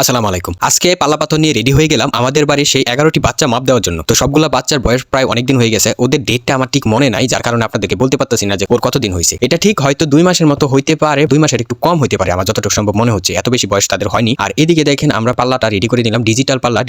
আসসালামু আলাইকুম। আজকে পাল্লাপাথর নিয়ে রেডি হয়ে গেলাম আমাদের বাড়ির সেই ১১টি বাচ্চা মাপ দেওয়ার জন্য। তো সবগুলা বাচ্চার বয়স প্রায় অনেকদিন হয়ে গেছে। ওদের ডেটটা আমার ঠিক মনে নাই, যার কারণে আপনাদেরকে বলতে পারতেছি না যে ওর কতদিন হইছে। এটা ঠিক হয়তো ২ মাসের মতো হইতে পারে, ২ মাসের একটু কম হইতে পারে আমার যতটুকু সম্ভব মনে হচ্ছে। এত বেশি বয়স তাদের হয়নি। আর এদিকে দেখেন আমরা পাল্লাটা রেডি করে নিলাম, ডিজিটাল পাল্লা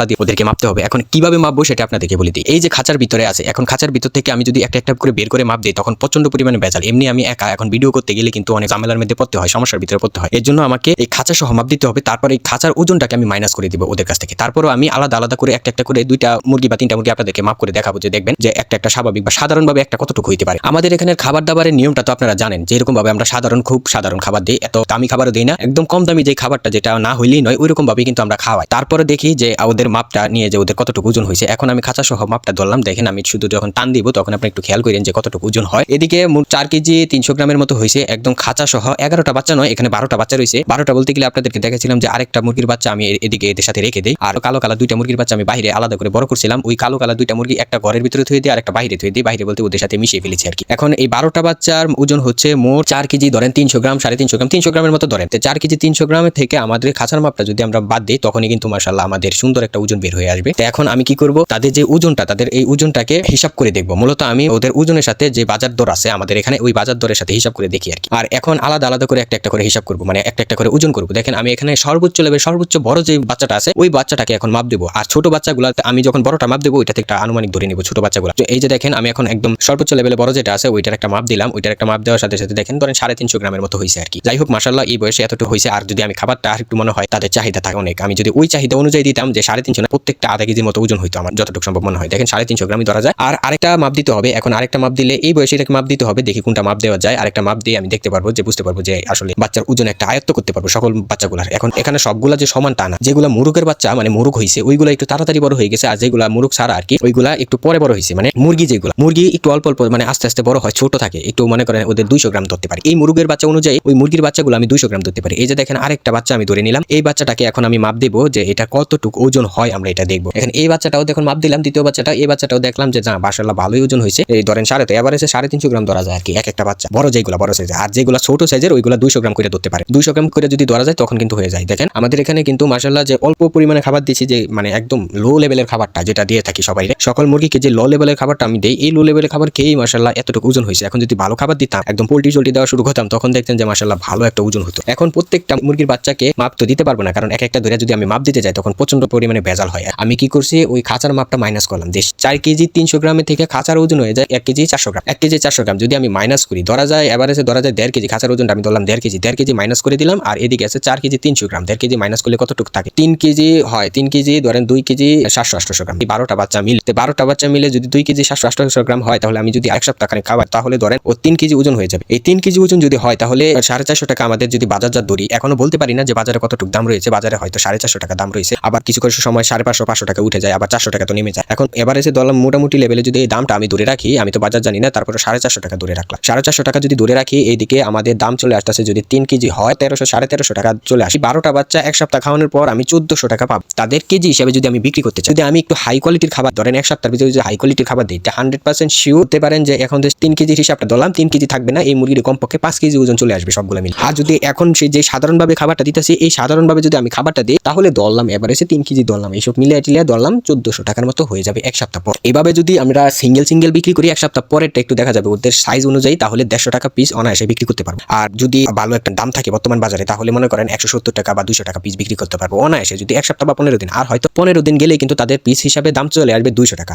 দিয়ে ওদেরকে মাপতে হবে। এখন কিভাবে মাপবো সেটা আপনাদেরকে বলে দিই। এই যে খাঁচার ভিতরে আছে, এখন খাঁচার ভিতর থেকে আমি যদি একটা করে বের করে মাপ দিই তখন প্রচন্ড পরিমাণে ভেজাল। এমনি আমি একা এখন ভিডিও করতে গেলে কিন্তু অনেক ঝামেলার মধ্যে পড়তে হয়, সমস্যার ভিতরে পড়তে হয়। এর জন্য আমাকে এই খাঁচা সহ মাপ দিতে হবে। তারপর এই খাঁচার ওজনটাকে আমি মাইনাস করে দিব ওদের কাছ থেকে। তারপরও আমি আলাদা করে একটা করে ২টা মুরগি বা ৩টা মুরগি আপনাদেরকে মাপ করে দেখাবো, যে দেখবেন যে একটা স্বাভাবিক বা সাধারণভাবে একটা কতটুকু হইতে পারে। আমাদের এখানের খাবার দাবারের নিয়মটা তো আপনারা জানেন, যে এরকম ভাবে আমরা খুব সাধারণ খাবার দিই, এত দামি খাবারও দিই না। একদম কম দামি যে খাবারটা, যেটা না হইলেই নয়, ওইরকম ভাবে কিন্তু আমরা খাওয়াই। তারপরে দেখি যে ওদের মাপটা নিয়ে যে ওদের কতটুকু ওজন হয়েছে। এখন আমি খাঁচা সহ মাপটা ধরলাম, দেখেন আমি শুধু যখন টান দিব তখন আপনি একটু খেয়াল করেন যে কতটুকু ওজন হয়। এদিকে ৪ কেজি ৩০০ গ্রামের মতো হয়েছে, একদম খাঁচা সহ। ১১টা বাচ্চা নয়, এখানে ১২টা বাচ্চা রয়েছে। ১২টা বলতে গেলে আপনাদেরকে দেখেছিলাম যে আরেকটা মুরগির বাচ্চা আমি এদিকে এদের সাথে রেখে দিই, আর কালো ২টা মুরগির বাচ্চা আমি বাইরে আলাদা করে বড় করছিলাম। ওই কালো ২টা মুরগি একটা ঘরের ভিতরে থুয়ে দিই আর একটা বাইরে থুয়ে দিই, বাইরে বলতে ওদের সাথে মিশিয়ে ফেলেছি আর কি। এখন এই ১২টা বাচ্চার ওজন হচ্ছে মোট ৪ কেজি ধরেন ৩০০ গ্রাম, ৩৫০ গ্রাম, ৩০০ গ্রামের মতো ধরেন। ৪ কেজি ৩০০ গ্রামের থেকে আমাদের খাঁচার মাপটা যদি আমরা বাদ দিই তখনই কিন্তু মাশাআল্লাহ আমাদের সুন্দর একটা ওজন বের হয়ে আসবে। তো এখন আমি কি করব, তাদের যে ওজনটা, তাদের এই ওজনটাকে হিসাব করে দেখবো। মূলত আমি ওদের ওজনের সাথে যে বাজার দর আছে আমাদের এখানে, ওই বাজার দরের সাথে হিসাব করে দেখি আর কি। আর এখন আলাদা করে একটা করে হিসাব করব, মানে একটা করে ওজন করব। দেখেন আমি এখানে সর্বোচ্চ লেভেল, সর্বোচ্চ বড় যে বাচ্চাটা আছে ওই বাচ্চাটাকে এখন মাপ দেবো। আর ছোট বাচ্চাগুলো আমি যখন বড়টা মাপ দেবো ওইটাতে একটা আনুমানিক ধরে নিব ছোট বাচ্চাগুলো। এই যে দেখেন আমি এখন একদম সর্বোচ্চ লেভেলে বড় যেটা আছে ওইটার একটা মাপ দিলাম। ওইটার একটা মাপ দেওয়ার সাথে সাথে দেখেন ধরেন ৩৫০ গ্রামের মতো হয়েছে আর কি। যাই হোক মাশাআল্লাহ এই বয়সে এতটুকু হয়েছে। আর যদি আমি খাবারটা আর একটু মনে হয় তাদের চাহিদা থাকে অনেক, আমি যদি ওই চাহিদা অনুযায়ী দিতাম যে ৩৫০ না, প্রত্যেকটা আধা কেজির মতো ওজন হইতো আমার যতটুকু সম্ভব মনে হয়। দেখেন ৩৫০ গ্রামই ধরা যায়। আর আরেকটা মাপ দিতে হবে। এখন আরেকটা মাপ দিলে এই বয়সে এটাকে মাপ দিতে হবে, দেখি কোনটা মাপ দেওয়া যায়। আরেকটা মাপ দিয়ে আমি দেখতে পারবো, যে বুঝতে পারবো যে আসলে বাচ্চার ওজন একটা আয়ত্ত করতে পারবো সকল বাচ্চাগুলার। এখন এখানে সবগুলা যে সমান তা না, যেগুলা মুরগের বাচ্চা মানে মুরগ হয়েছে ওইগুলা একটু তাড়াতাড়ি বড় হয়ে গেছে, আর যেগুলা মুরগ ছাড়া আর কি ওইগুলা একটু পরে বড় হয়েছে। মানে মুরগি একটু অল্প মানে আস্তে বড় হয়, ছোট থাকে একটু, মনে করেন ওদের ২০০ গ্রাম ধরতে পারি। এই মুরগের বাচ্চা অনুযায়ী ওই মুরগির বাচ্চাগুলো আমি ২০০ গ্রাম ধরতে পারি। এই যে দেখেন আরেকটা বাচ্চা আমি ধরে নিলাম, এই বাচ্চাটাকে এখন আমি মাপ দেবো যে এটা কতটুকু ওজন হয়, আমরা এটা দেখবো। এখন এই বাচ্চাটাও দেখুন মাপ দিলাম, দ্বিতীয় বাচ্চাটা, এই বাচ্চাটাও দেখলাম যে না মাশাআল্লাহ ভালোই ওজন হয়েছে। এই ধরেন এভারেজে ৩৫০ গ্রাম ধরা যায় আর কি একটা বাচ্চা, বড় যেগুলো বড় সাইজের। আর যেগুলো ছোট সাইজের ওইগুলো ২০০ গ্রাম করে ধরতে পারে। ২০০ গ্রাম করে যদি ধরা যায় তখন কিন্তু হয়ে যায়। দেখেন আমাদের এখানে কিন্তু মাশাআল্লাহ যে অল্প পরিমাণে খাবার দিচ্ছি, যে মানে একদম লো লেভেলের খাবারটা যেটা দিয়ে থাকি সবাই, সকল মুরগিকে যে লো লেভেলের খাবারটা আমি দেই, এই লো লেভেলের খাবার খেয়েই মাশাআল্লাহ এতটুকু ওজন হয়েছে। এখন যদি ভালো খাবার দিতাম, একদম পোল্ট্রি দেওয়া শুরু করতাম, তখন দেখতেন যে মাশাআল্লাহ ভালো একটা ওজন হতো। এখন প্রত্যেকটা মুরগির বাচ্চাকে মাপ তো দিতে পারবো না, কারণ একটা ধরে যদি আমি মাপ দিতে যাই তখন প্রচন্ড পরিমাণে ভেজাল হয়। আমি কি করছি, ওই খাঁচার মাপটা মাইনাস করলাম, যে ৪ কেজি ৩০০ গ্রামের থেকে খাঁচার ওজন হয়ে যায় ১ কেজি ৪০০ গ্রাম। ১ কেজি ৪০০ গ্রাম যদি আমি মাইনাস করি, ধরা যায় এভারেজে ধরা যায় ১.৫ কেজি। খাঁচার ওজনটা আমি ধরলাম ১.৫ কেজি মাইনাস করে দিলাম। আর এদিকে আছে ৪ কেজি ৩০০ গ্রাম, ১.৫ কেজি মাইনাস করলে কতটুকু থাকে, ৩ কেজি হয়। ৩ কেজি ধরেন ২ কেজি ৭০০-৮০০ গ্রাম। ১২টা বাচ্চা মিলে ১২টা বাচ্চা মিলে যদি ২ কেজি ৭০০-৮০০ গ্রাম হয়, তাহলে আমি যদি ১ সপ্তাহ খানে খাবার, তাহলে ধরেন ও ৩ কেজি ওজন হয়ে যাবে। এই ৩ কেজি ওজন যদি হয় তাহলে ৪৫০ টাকা আমাদের যদি বাজারজাত ধরি, এখনো বলতে পারি না যে বাজারে কতটুকু দাম রয়েছে। বাজারে হয়তো ৪৫০ টাকা দাম রয়েছে, আবার কিছু সময় ৫৫০-৫০০ টাকা উঠে যায়, আবার ৪০০ টাকা তো নেমে যায়। এখন এভারেজে ধরলাম মোটামুটি লেভেলে যদি এই দামটা আমি ধরে রাখি, আমি তো বাজার জানি না, তারপরে ৪৫০ টাকা ধরে রাখলাম। ৪৫০ টাকা যদি ধরে রাখি, এইদিকে আমাদের দাম চলে আসতেছে যদি ৩ কেজি হয় ১৩০০-১৩৫০ টাকা চলে আসি। ১২টা বাচ্চা ১ সপ্তাহ খাওয়ানোর পর আমি ১৪০০ টাকা পাবো। তাদের কেজি হিসেবে যদি আমি বিক্রি করতে চাই, যদি আমি একটু হাই কোয়ালিটির খাবার ধরেন ১ সপ্তাহের ভিতরে যদি হাই কোয়ালিটির খাবার দিই, 100% শিওর হতে পারেন যে এখন ৩ কেজির হিসাবটা ধরলাম, ৩ কেজি থাকবে না, এই মুরগির কমপক্ষে ৫ কেজি ওজন চলে আসবে সবগুলো মিলে। আর যদি এখন সেই যে সাধারণভাবে খাবারটা দিতেছি, এই সাধারণভাবে যদি আমি খাবারটা দিই, তাহলে ধরলাম এভারেজে 3 কেজি ধরলাম, এইসব মিলিয়ে ধরলাম ১৪০০ টাকার মতো হয়ে যাবে 1 সপ্তাহ পর। এভাবে যদি আমরা সিঙ্গেল বিক্রি করি 1 সপ্তাহ পরেরটা একটু দেখা যাবে ওদের সাইজ অনুযায়ী, তাহলে ১৫০ টাকা পিস অনায়াসে বিক্রি করতে পারবো। আর যদি ভালো একটা দাম থাকে বর্তমান বাজারে, তাহলে মনে করেন ১৭০ টাকা বা ২০০ টাকা পিস বিক্রি করতে পারবো অনায়াসে, যদি 1 সপ্তাহ বা 15 দিন। আর হয়তো 15 দিন গেলেই কিন্তু তাদের পিস হিসাবে দাম চলে আসবে ২০০ টাকা।